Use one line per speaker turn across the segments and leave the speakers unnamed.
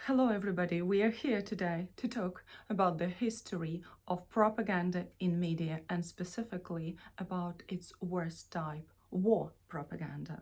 Hello everybody, we are here today to talk about the history of propaganda in media and specifically about its worst type, war propaganda.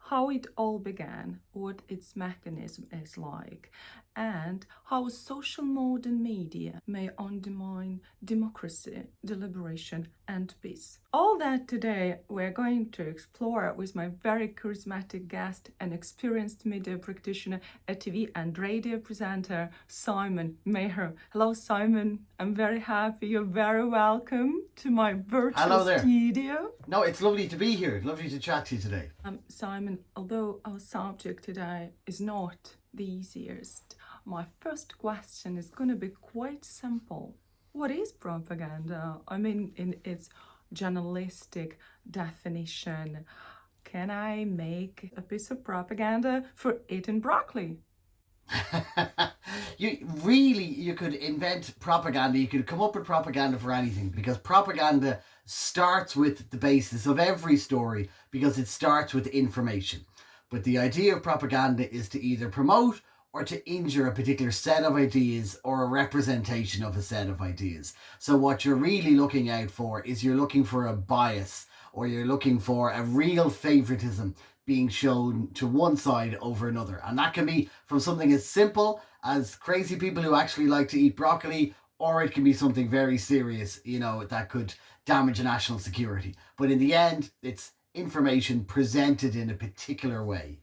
How it all began, what its mechanism is like, and how social modern media may undermine democracy, deliberation, and peace. All that today we're going to explore with my very charismatic guest and experienced media practitioner, a TV and radio presenter, Simon Maher. Hello, Simon. I'm very happy. You're very welcome to my virtual studio.
No, it's lovely to be here. Lovely to chat to you today.
Simon, although our subject today is not the easiest, my first question is going to be quite simple. What is propaganda? I mean, in its journalistic definition, can I make a piece of propaganda for eating broccoli?
You could invent propaganda. You could come up with propaganda for anything, because propaganda starts with the basis of every story, because it starts with information. But the idea of propaganda is to either promote or to injure a particular set of ideas or a representation of a set of ideas. So what you're really looking out for is you're looking for a bias, or you're looking for a real favoritism being shown to one side over another. And that can be from something as simple as crazy people who actually like to eat broccoli, or it can be something very serious, that could damage national security. But in the end, it's information presented in a particular way.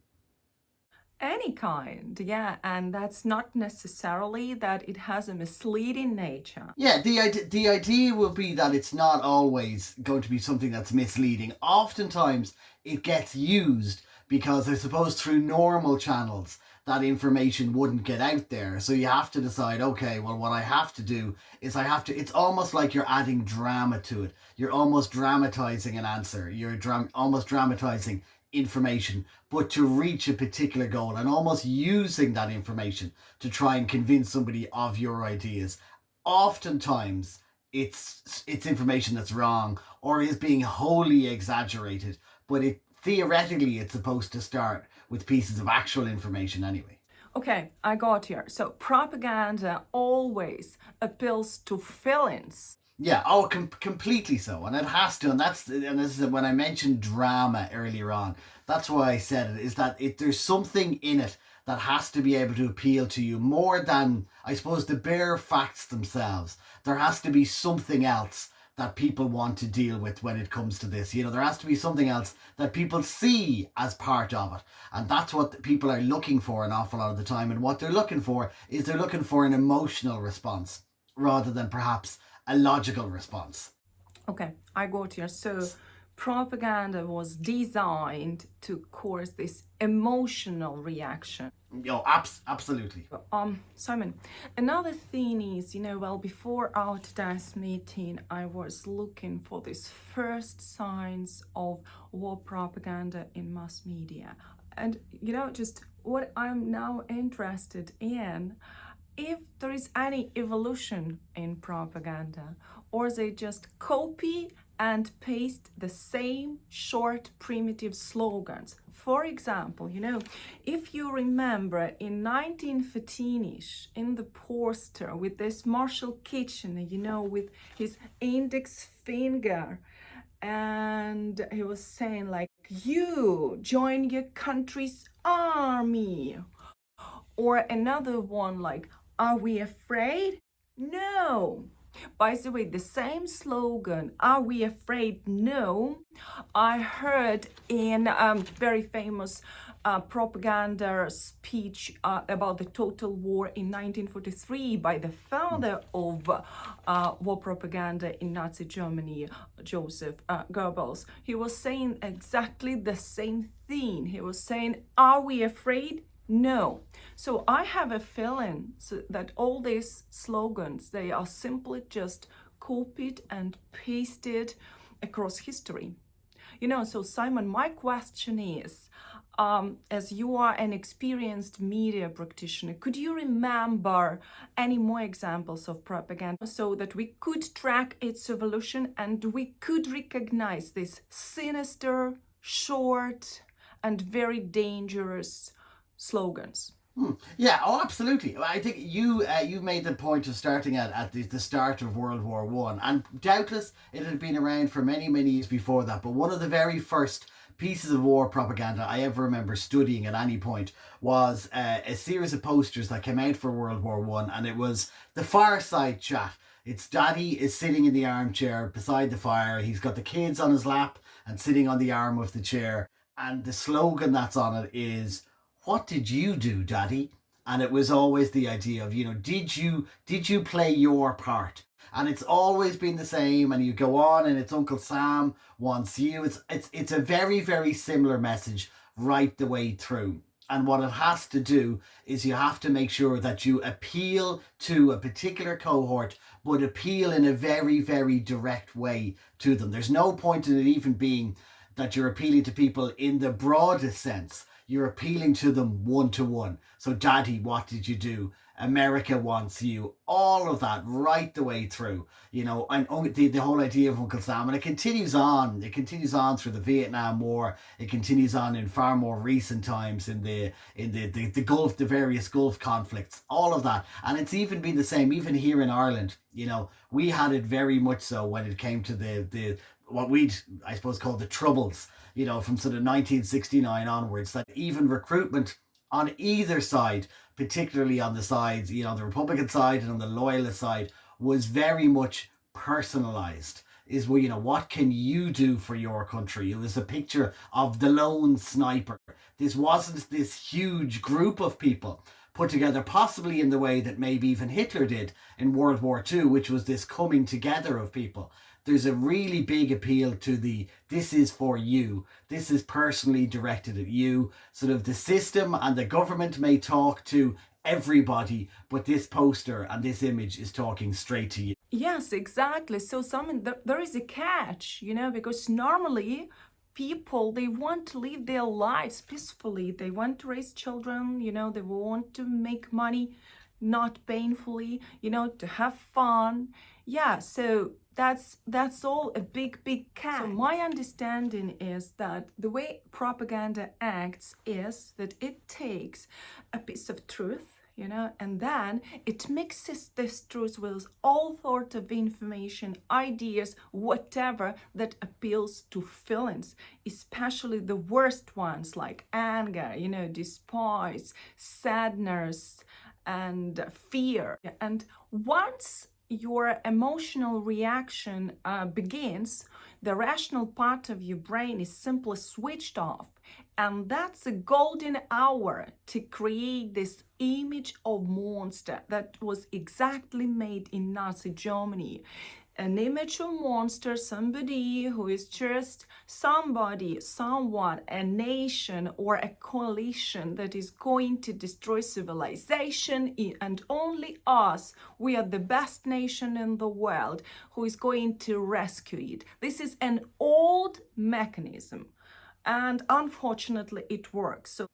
Any kind, yeah, and that's not necessarily that it has a misleading nature.
Yeah, the idea will be that it's not always going to be something that's misleading. Oftentimes it gets used because I suppose through normal channels that information wouldn't get out there. So you have to decide, okay, well, what I have to do is it's almost like you're adding drama to it. You're almost dramatizing an answer. You're almost dramatizing information, but to reach a particular goal, and almost using that information to try and convince somebody of your ideas. Oftentimes it's information that's wrong or is being wholly exaggerated, but theoretically it's supposed to start with pieces of actual information anyway.
Okay, I got here. So propaganda always appeals to feelings.
Yeah, completely so, and it has to, and this is when I mentioned drama earlier on. That's why I said it, is that there's something in it that has to be able to appeal to you more than, I suppose, the bare facts themselves. There has to be something else that people want to deal with when it comes to this. There has to be something else that people see as part of it, and that's what people are looking for an awful lot of the time. And what they're looking for is an emotional response rather than perhaps a logical response.
Okay, I got here. So propaganda was designed to cause this emotional reaction.
Absolutely.
Simon, another thing is, before our today's meeting, I was looking for these first signs of war propaganda in mass media. And, just what I'm now interested in, if there is any evolution in propaganda, or they just copy and paste the same short primitive slogans. For example, if you remember in 1915-ish, in the poster with this Marshall Kitchener, with his index finger, and he was saying like, you join your country's army. Or another one like, are we afraid? No. By the way, the same slogan, are we afraid? No, I heard in a very famous propaganda speech about the total war in 1943 by the founder of war propaganda in Nazi Germany, Joseph Goebbels. He was saying exactly the same thing. He was saying, are we afraid? No. So I have a feeling that all these slogans, they are simply just copied and pasted across history. So Simon, my question is, as you are an experienced media practitioner, could you remember any more examples of propaganda so that we could track its evolution and we could recognize this sinister, short, and very dangerous slogans?
Yeah, oh, absolutely. I think you made the point of starting at the start of World War One, and doubtless it had been around for many years before that. But one of the very first pieces of war propaganda I ever remember studying at any point was a series of posters that came out for World War One, and it was the fireside chat. It's Daddy is sitting in the armchair beside the fire. He's got the kids on his lap and sitting on the arm of the chair. And the slogan that's on it is, "What did you do, Daddy?" And it was always the idea of, did you play your part? And it's always been the same. And you go on, and it's Uncle Sam wants you. It's a very similar message right the way through. And what it has to do is you have to make sure that you appeal to a particular cohort, but appeal in a very direct way to them. There's no point in it even being that you're appealing to people in the broadest sense. You're appealing to them one-to-one. So, Daddy, what did you do? America wants you. All of that right the way through, and the whole idea of Uncle Sam. And it continues on. It continues on through the Vietnam War. It continues on in far more recent times in the Gulf, the various Gulf conflicts, all of that. And it's even been the same, even here in Ireland. We had it very much so when it came to the what we'd, I suppose, call the Troubles, from sort of 1969 onwards, that even recruitment on either side, particularly on the sides, the Republican side and on the loyalist side, was very much personalized. Is, what can you do for your country? It was a picture of the lone sniper. This wasn't this huge group of people put together, possibly in the way that maybe even Hitler did in World War II, which was this coming together of people. There's a really big appeal to this is for you. This is personally directed at you. Sort of the system and the government may talk to everybody, but this poster and this image is talking straight to you.
Yes, exactly. So there is a catch, because normally people, they want to live their lives peacefully. They want to raise children, they want to make money, not painfully, to have fun. Yeah, so that's all a big catch. So my understanding is that the way propaganda acts is that it takes a piece of truth, and then it mixes this truth with all sorts of information, ideas, whatever that appeals to feelings, especially the worst ones like anger, despise, sadness, and fear. And once your emotional reaction begins, the rational part of your brain is simply switched off. And that's a golden hour to create this image of monster that was exactly made in Nazi Germany. An image of monster, somebody who is just somebody, someone, a nation or a coalition that is going to destroy civilization, and only us, we are the best nation in the world, who is going to rescue it. This is an old mechanism, and unfortunately it works. So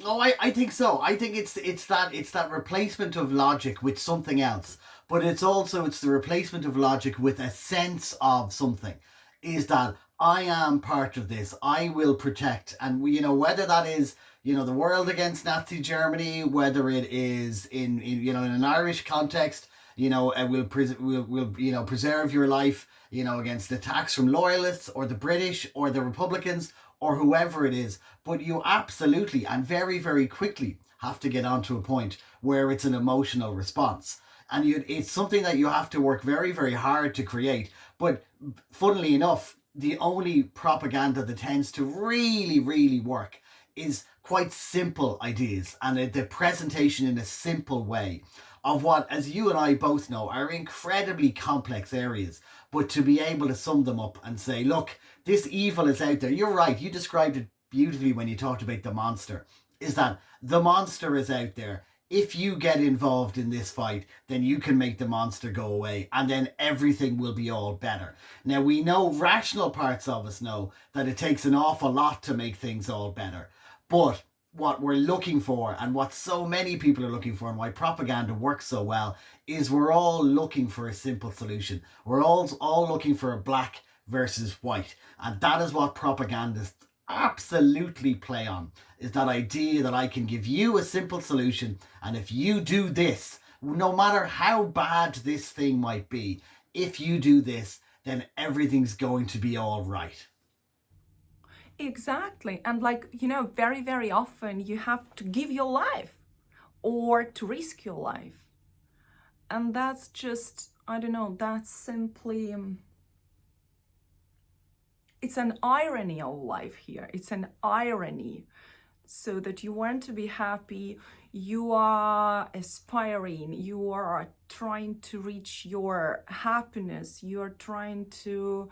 I think so. I think it's that replacement of logic with something else. But it's the replacement of logic with a sense of something. Is that I am part of this. I will protect. And whether that is, the world against Nazi Germany, whether it is in an Irish context, will preserve your life, against attacks from loyalists or the British or the Republicans or whoever it is. But you absolutely and very quickly have to get onto a point where it's an emotional response. And it's something that you have to work very hard to create. But funnily enough, the only propaganda that tends to really work is quite simple ideas and the presentation in a simple way of what, as you and I both know, are incredibly complex areas. But to be able to sum them up and say, look, this evil is out there. You're right. You described it beautifully when you talked about the monster. Is that the monster is out there. If you get involved in this fight, then you can make the monster go away, and then everything will be all better. Now, we know, rational parts of us know, that it takes an awful lot to make things all better. But what we're looking for, and what so many people are looking for, and why propaganda works so well, is we're all looking for a simple solution. We're all looking for a black versus white. And that is what propagandists absolutely play on is that idea that I can give you a simple solution, and if you do this, no matter how bad this thing might be, if you do this, then everything's going to be all right.
Exactly. And like, very, very often you have to give your life or to risk your life. And that's just, I don't know, that's simply, it's an irony of life here. It's an irony. So that you want to be happy, you are aspiring, you are trying to reach your happiness, you are trying to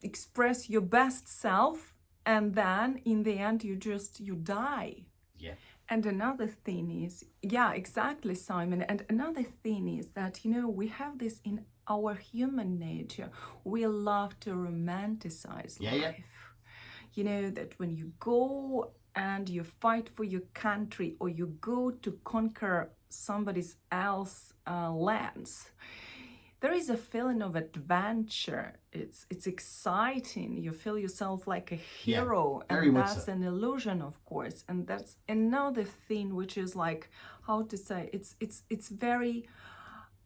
express your best self, and then in the end you die.
Yeah.
And another thing is, yeah, exactly, Simon. And another thing is that, we have this in our human nature. We love to romanticize life. That when you go and you fight for your country, or you go to conquer somebody else's lands, there is a feeling of adventure. It's exciting. You feel yourself like a hero, and that's an illusion, of course. And that's another thing which is like, how to say, it's very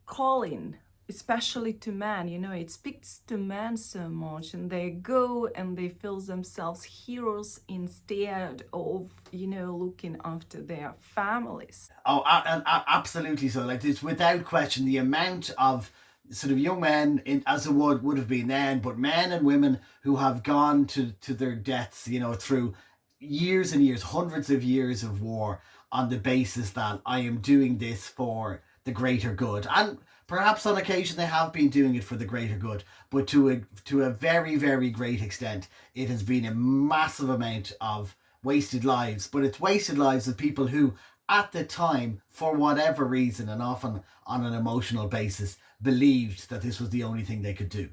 calling, especially to men. It speaks to men so much, and they go and they feel themselves heroes instead of looking after their families.
Oh, absolutely. So like, it's without question the amount of sort of young men, as it would have been then, but men and women who have gone to their deaths, through years and years, hundreds of years of war, on the basis that I am doing this for the greater good. And perhaps on occasion they have been doing it for the greater good, but to a very, very great extent, it has been a massive amount of wasted lives. But it's wasted lives of people who, at the time, for whatever reason, and often on an emotional basis, believed that this was the only thing they could do.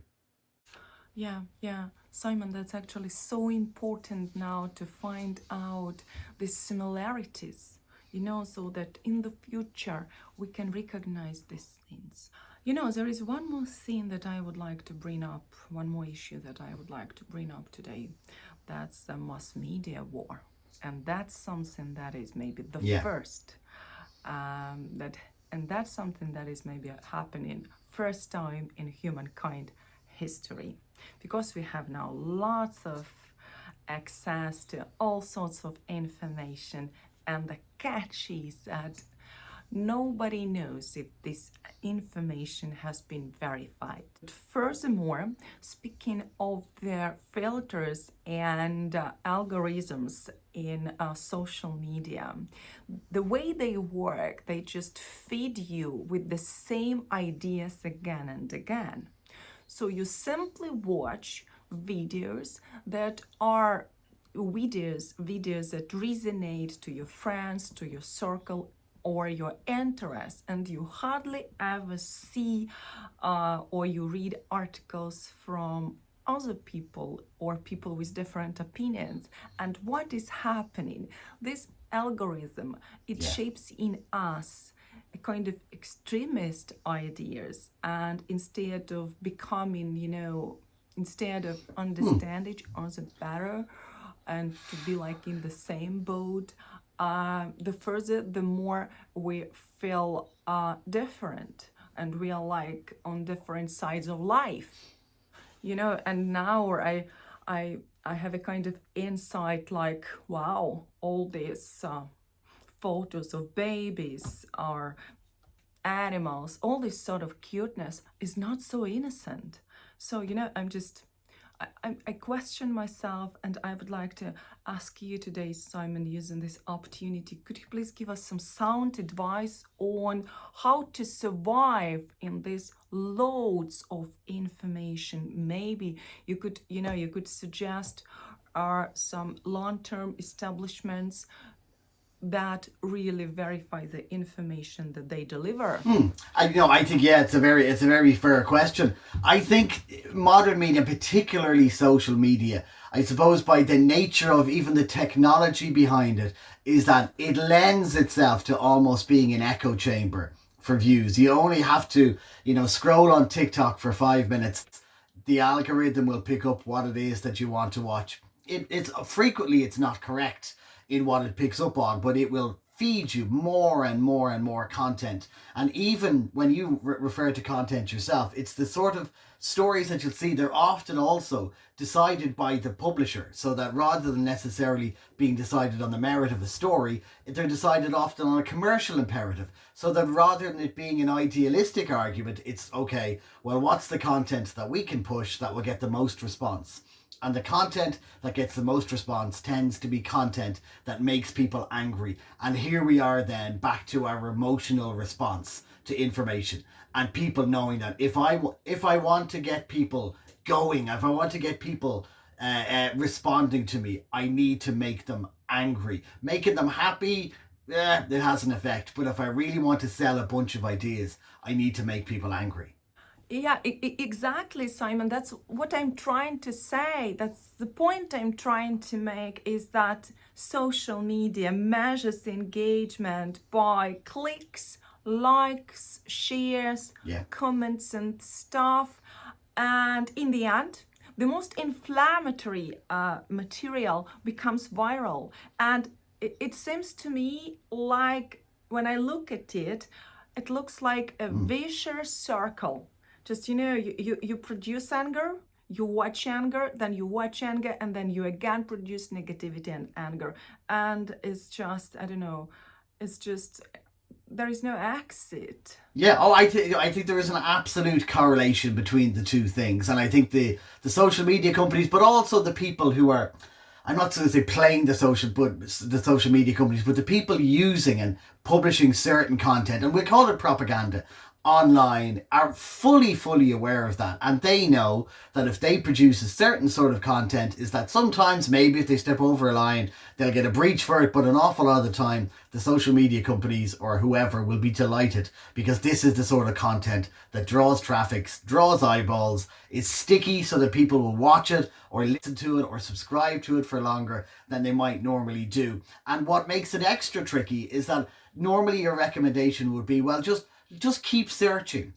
Yeah. Simon, that's actually so important now to find out the similarities, so that in the future we can recognize these things. There is one more thing that I would like to bring up, one more issue that I would like to bring up today. That's the mass media war. And that's something that is maybe the first, and that's something that is maybe happening first time in humankind history, because we have now lots of access to all sorts of information, and the catch is that nobody knows if this information has been verified. Furthermore, speaking of their filters and algorithms in social media, the way they work, they just feed you with the same ideas again and again. So you simply watch videos that are videos that resonate to your friends, to your circle, or your interests, and you hardly ever see or you read articles from other people or people with different opinions. And what is happening? This algorithm, it shapes in us a kind of extremist ideas, and instead of becoming, instead of understanding each other better and to be like in the same boat, the further, the more we feel different, and we are like on different sides of life, and now I have a kind of insight like, wow, all these photos of babies or animals, all this sort of cuteness is not so innocent. So, I question myself, and I would like to ask you today, Simon, using this opportunity, could you please give us some sound advice on how to survive in this loads of information? Maybe you could suggest some long-term establishments that really verify the information that they deliver.
I think it's a very fair question. I think modern media, particularly social media, I suppose by the nature of even the technology behind it, is that it lends itself to almost being an echo chamber for views. You only have to, scroll on TikTok for 5 minutes. The algorithm will pick up what it is that you want to watch. it's frequently it's not correct in what it picks up on, but it will feed you more and more and more content. And even when you refer to content yourself, it's the sort of stories that you'll see, they're often also decided by the publisher, so that rather than necessarily being decided on the merit of a story, they're decided often on a commercial imperative, so that rather than it being an idealistic argument, it's okay, well, what's the content that we can push that will get the most response? And the content that gets the most response tends to be content that makes people angry. And here we are then back to our emotional response to information, and people knowing that if I want to get people going, if I want to get people responding to me, I need to make them angry. Making them happy, it has an effect. But if I really want to sell a bunch of ideas, I need to make people angry.
Yeah, exactly, Simon. That's what I'm trying to say. That's the point I'm trying to make, is that social media measures engagement by clicks, likes, shares, comments and stuff. And in the end, the most inflammatory material becomes viral. And it seems to me like, when I look at it, it looks like a vicious circle. Just, you produce anger, you watch anger, then you watch anger, and then you again produce negativity and anger. And it's just, I don't know, it's just, there is no exit.
Yeah, I think there is an absolute correlation between the two things. And I think the social media companies, but also the people who are, I'm not going to say playing the social media companies, but the people using and publishing certain content, and we'll call it propaganda, online, are fully aware of that, and they know that if they produce a certain sort of content, is that sometimes maybe if they step over a line they'll get a breach for it, but an awful lot of the time the social media companies or whoever will be delighted, because this is the sort of content that draws traffic, draws eyeballs, is sticky, so that people will watch it or listen to it or subscribe to it for longer than they might normally do. And what makes it extra tricky is that normally your recommendation would be, well, just keep searching,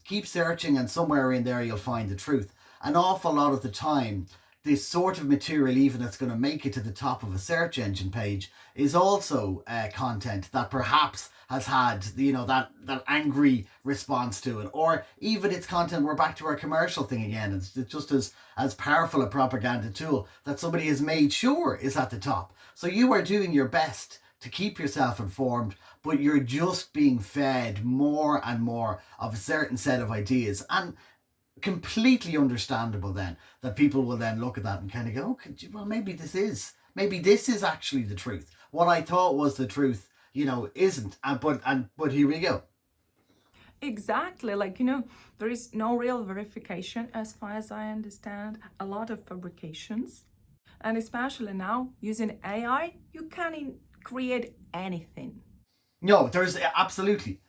and somewhere in there you'll find the truth. An awful lot of the time, this sort of material, even that's going to make it to the top of a search engine page, is also content that perhaps has had, that angry response to it. Or even it's content, we're back to our commercial thing again. It's just as powerful a propaganda tool that somebody has made sure is at the top. So you are doing your best to keep yourself informed, but you're just being fed more and more of a certain set of ideas. And completely understandable then that people will then look at that and kind of go, okay, well, maybe this is actually the truth. What I thought was the truth, isn't. But here we go.
Exactly. There is no real verification, as far as I understand. A lot of fabrications. And especially now, using AI, you can create anything.
No, there's absolutely.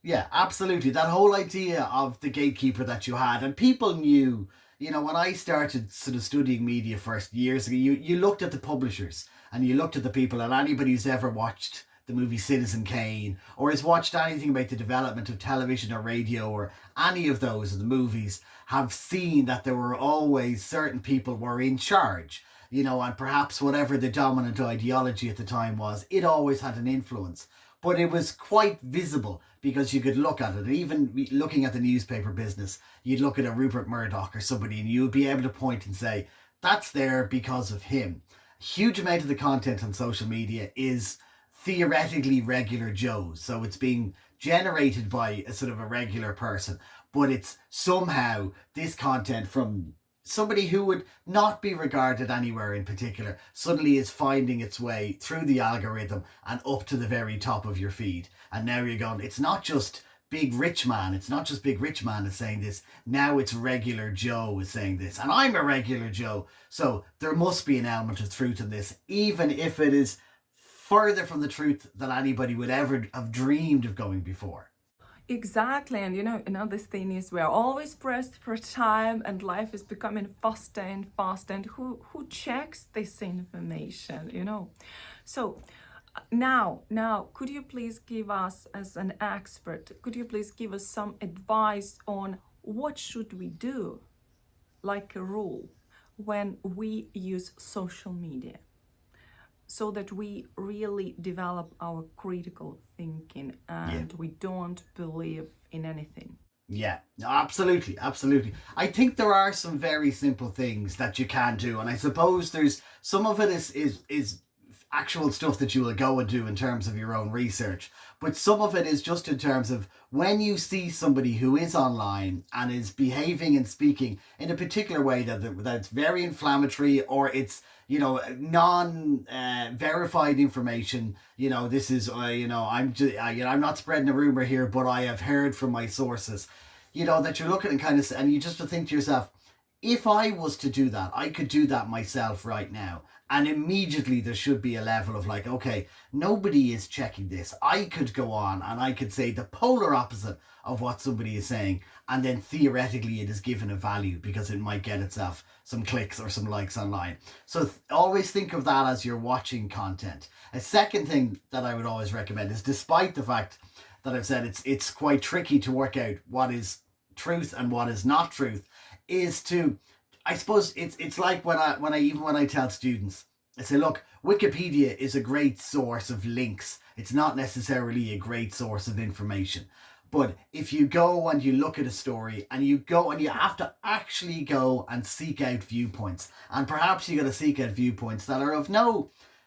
Yeah, absolutely. That whole idea of the gatekeeper that you had, and people knew, when I started sort of studying media first years ago, you looked at the publishers and you looked at the people, and anybody who's ever watched the movie Citizen Kane or has watched anything about the development of television or radio or any of those of the movies have seen that there were always certain people were in charge. And perhaps whatever the dominant ideology at the time was, it always had an influence. But it was quite visible because you could look at it. Even looking at the newspaper business, you'd look at a Rupert Murdoch or somebody and you'd be able to point and say, that's there because of him. A huge amount of the content on social media is theoretically regular Joes. So it's being generated by a sort of a regular person. But it's somehow this content from somebody who would not be regarded anywhere in particular suddenly is finding its way through the algorithm and up to the very top of your feed. And now you're going, it's not just Big Rich Man. It's not just Big Rich Man is saying this. Now it's regular Joe is saying this. And I'm a regular Joe. So there must be an element of truth in this, even if it is further from the truth than anybody would ever have dreamed of going before.
Exactly. And another thing is we're always pressed for time and life is becoming faster and faster. And who checks this information, So now, could you please give us, as an expert, some advice on what should we do? Like a rule. when we use social media, so that we really develop our critical thinking and we don't believe in anything.
Yeah, no, absolutely, absolutely. I think there are some very simple things that you can do, and I suppose there's some of it is actual stuff that you will go and do in terms of your own research, but some of it is just in terms of when you see somebody who is online and is behaving and speaking in a particular way that's very inflammatory, or it's, you know, verified information. You know, this is I'm not spreading a rumor here, but I have heard from my sources. You know, that you're looking and kind of, and you just think to yourself, if I was to do that, I could do that myself right now. And immediately there should be a level of like, okay, nobody is checking this. I could go on and I could say the polar opposite of what somebody is saying. And then theoretically it is given a value because it might get itself some clicks or some likes online. So always think of that as you're watching content. A second thing that I would always recommend is, despite the fact that I've said it's quite tricky to work out what is truth and what is not truth, is to, I suppose it's like when I tell students, I say, look, Wikipedia is a great source of links. It's not necessarily a great source of information. But if you go and you look at a story and you have to actually go and seek out viewpoints, and perhaps you got to seek out viewpoints that are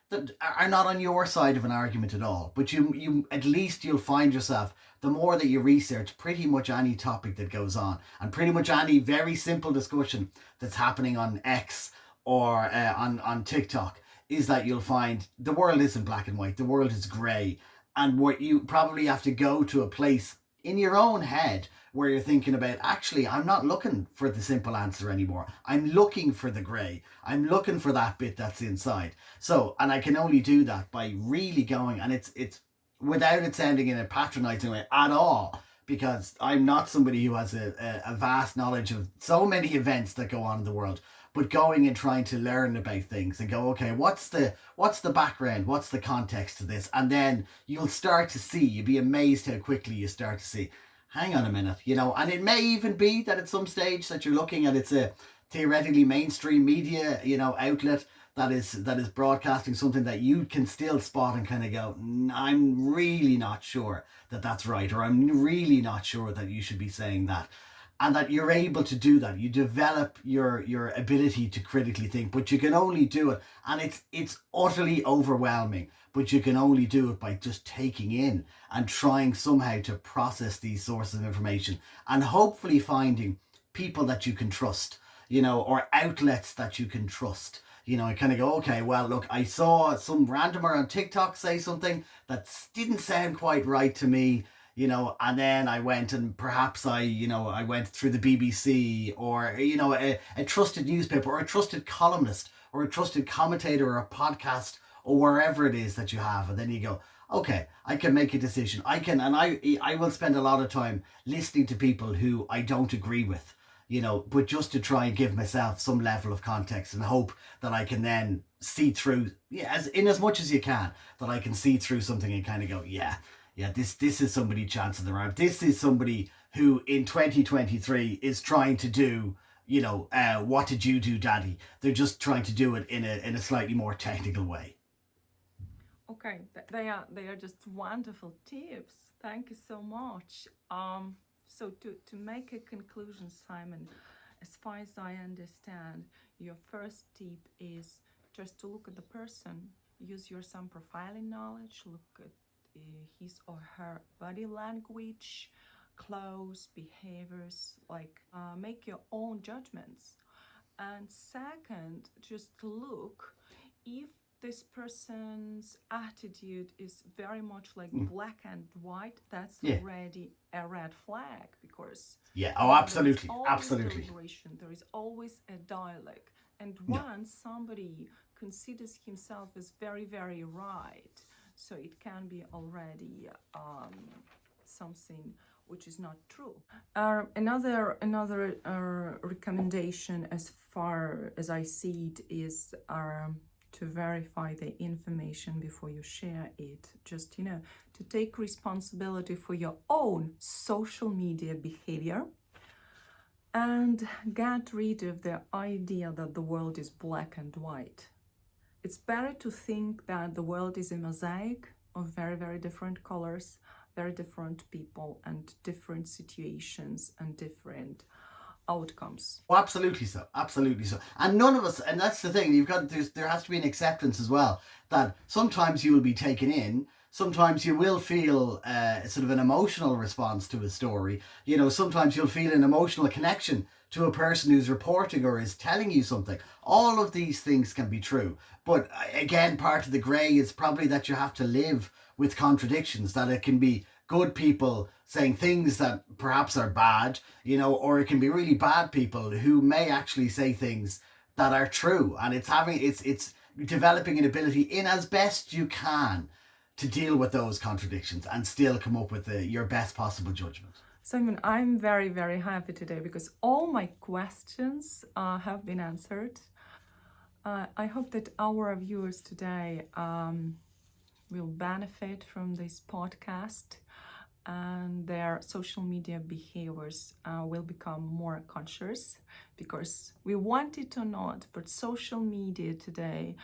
that are not on your side of an argument at all, but you at least you'll find yourself, the more that you research pretty much any topic that goes on, and pretty much any very simple discussion that's happening on X or on TikTok, is that you'll find the world isn't black and white, the world is grey. And what you probably have to go to a place in your own head where you're thinking about, actually, I'm not looking for the simple answer anymore. I'm looking for the grey. I'm looking for that bit that's inside. So, and I can only do that by really going, and it's without it sounding in a patronizing way at all, because I'm not somebody who has a vast knowledge of so many events that go on in the world, but going and trying to learn about things and go, okay, what's the background? What's the context to this? And then you'll start to see, you'll be amazed how quickly you start to see, hang on a minute, you know, and it may even be that at some stage that you're looking at, it's a theoretically mainstream media, you know, outlet that is broadcasting something that you can still spot and kind of go, I'm really not sure that that's right, or I'm really not sure that you should be saying that. And that you're able to do that. You develop your ability to critically think, but you can only do it, and it's utterly overwhelming, but you can only do it by just taking in and trying somehow to process these sources of information, and hopefully finding people that you can trust, you know, or outlets that you can trust. You know, I kind of go, okay, well, look, I saw some randomer on TikTok say something that didn't sound quite right to me, you know, and then I went and perhaps I went through the BBC, or, you know, a trusted newspaper, or a trusted columnist, or a trusted commentator, or a podcast, or wherever it is that you have. And then you go, okay, I can make a decision. I will spend a lot of time listening to people who I don't agree with, you know, but just to try and give myself some level of context and hope that I can then see through, as much as you can, that I can see through something and kind of go, yeah, this is somebody chancing their arm. This is somebody who in 2023 is trying to do, you know, what did you do, Daddy? They're just trying to do it in a slightly more technical way.
Okay, they are just wonderful tips. Thank you so much. So to make a conclusion, Simon, as far as I understand, your first tip is just to look at the person, use your some profiling knowledge, look at his or her body language, clothes, behaviors, like make your own judgments. And second, just look if this person's attitude is very much like black and white, that's already a red flag, because
absolutely,
there is always a dialogue, and once somebody considers himself as very, very right, so it can be already something which is not true. Another recommendation, as far as I see it, is to verify the information before you share it. Just, you know, to take responsibility for your own social media behavior, and get rid of the idea that the world is black and white. It's better to think that the world is a mosaic of very, very different colors, very different people and different situations and different outcomes.
Oh, absolutely so. Absolutely so. And none of us, and that's the thing, there has to be an acceptance as well, that sometimes you will be taken in, sometimes you will feel sort of an emotional response to a story. You know, sometimes you'll feel an emotional connection to a person who's reporting or is telling you something. All of these things can be true. But again, part of the grey is probably that you have to live with contradictions, that it can be good people saying things that perhaps are bad, you know, or it can be really bad people who may actually say things that are true. And it's developing an ability in as best you can to deal with those contradictions and still come up with your best possible judgment.
Simon, I'm very, very happy today because all my questions have been answered. I hope that our viewers today will benefit from this podcast and their social media behaviors will become more conscious, because we want it or not, but social media today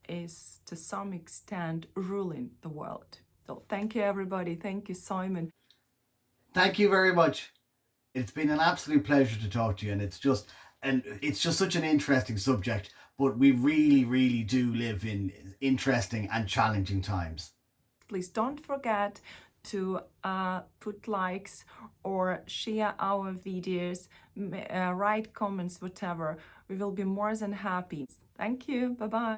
is to some extent ruling the world. So thank you, everybody. Thank you, Simon.
Thank you very much. It's been an absolute pleasure to talk to you, and it's just such an interesting subject, but we really, really do live in interesting and challenging times.
Please don't forget to put likes or share our videos, write comments, whatever. We will be more than happy. Thank you. Bye-bye.